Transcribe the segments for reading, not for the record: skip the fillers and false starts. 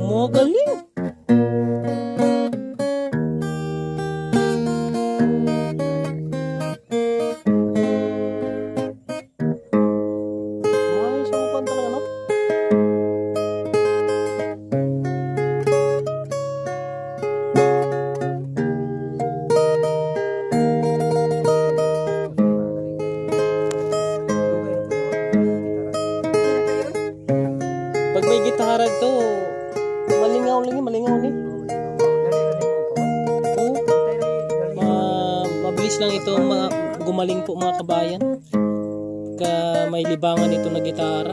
Magaling. Ayos ang kanta talaga, no? Pag may gitara to, malingaw lang yun, malingaw ni. Mabilis lang ito gumaling po mga kabayan. Ka may libangan ito na gitara.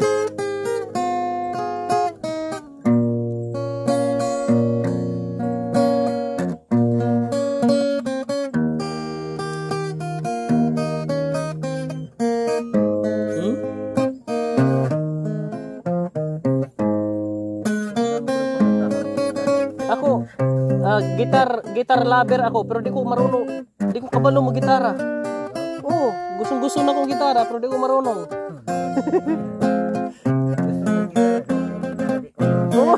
Ako, gitar lover ako, pero di ko marunong, di ko kabalo mag-gitara. Oo, gustong-gusto na kong gitara, pero di ko marunong. Oo.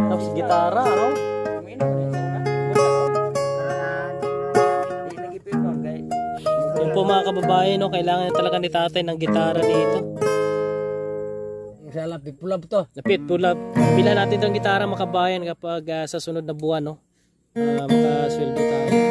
Tapos gitara, no? Yung po mga kababayan, no, kailangan talaga ni tatay ng gitara dito. Sa lapit pula po to. Lapit pula. Bilhan natin itong gitara mga kabayan kapag sa sunod na buwan, no? Makasweldo tayo.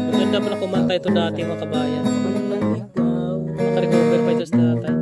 Maganda pala kumanta ito dati mga kabayan. Makarecover pa ito sa tatay.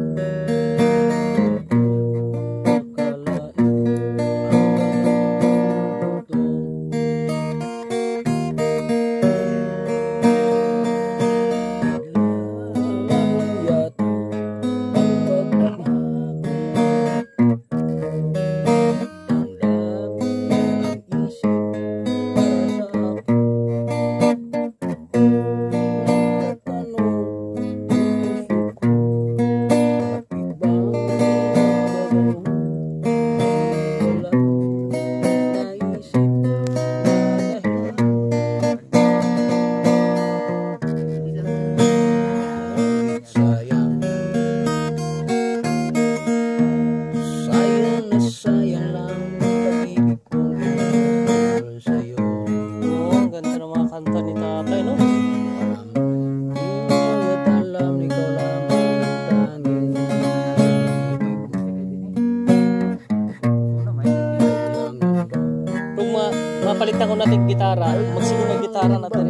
Mapalitan ko natin gitara, magsige na gitara natin.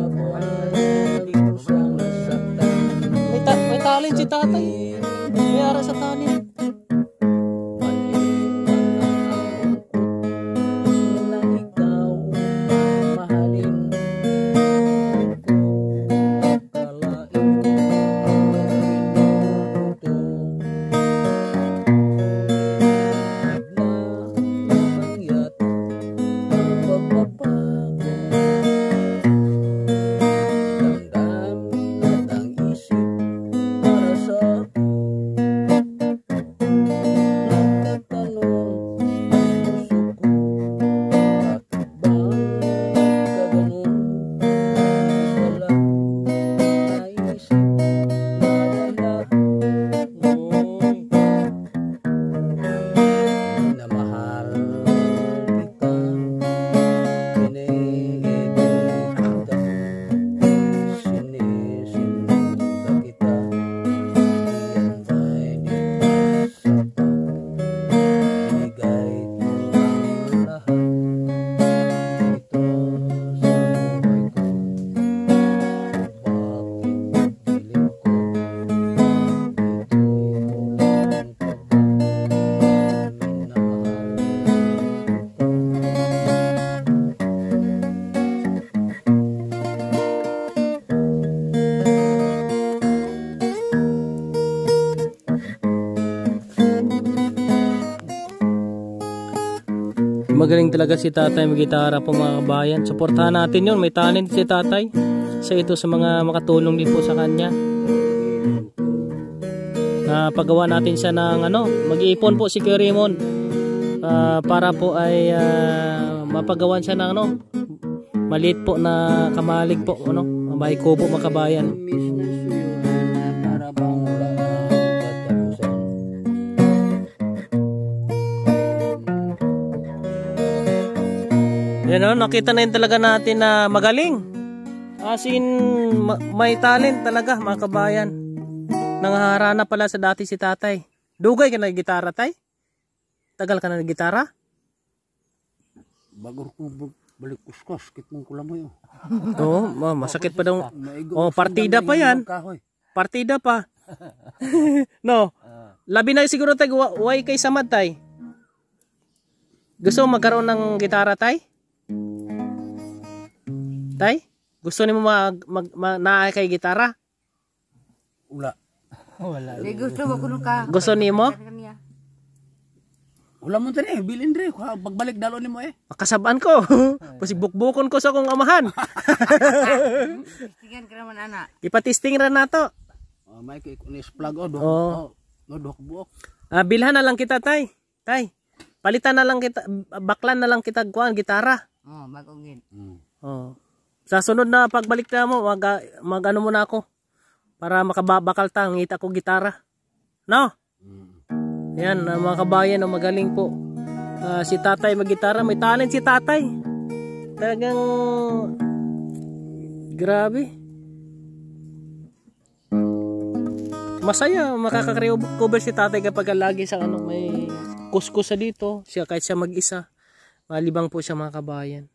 May talent si tatay. May ara sa talent. magaling talaga si tatay mag-gitara po mga kabayan. Suportahan natin yun. May talent si tatay. Isa ito sa mga makatulong din po sa kanya. Paggawa natin siya ng mag-iipon po si Kuya Raymond. Para po ay mapagawan siya ng maliit po na kamalig po. May kubo mga kabayan. Yan nakita na yun talaga natin na magaling. As in, may talent talaga mga kabayan. Nangaharana pala sa dati si tatay. Dugay ka na gitara tay? Tagal ka na gitara? Bago ko balik kuskus, kit mong kulam mo yun. Oo, masakit pa daw. Partida pa yan. Partida pa. No. Labi na siguro tay, why kay samad tay? Gusto mo magkaroon ng gitara tay? Tay? Gusto ni mo na kay gitara? Wala. Di gusto mo kuno ka. Gusto ni mo? Wala mo tani, bilin dre. Pagbalik dalo ni mo Kasabaan ko. Pasibukbukon ko sa akong amahan. Tistingan ka naman anak. Ipatisting ra nato. May ikunis plug dok buok. Bilhan na lang kita tay. Tay. Palitan na lang kita, baklan na lang kita kuan gitara. Bagongin. Sa sunod na pagbalik na mo, mag-ano muna ako. Para makababakal ta, ngita ko gitara. No? Yan, mga kabayan, magaling po. Si tatay mag-gitara, may talent si tatay. Talagang grabe. Masaya, makaka-cover si tatay kapag lagi sa may kuskus sa dito. Siya kahit siya mag-isa. Malibang po siya mga kabayan.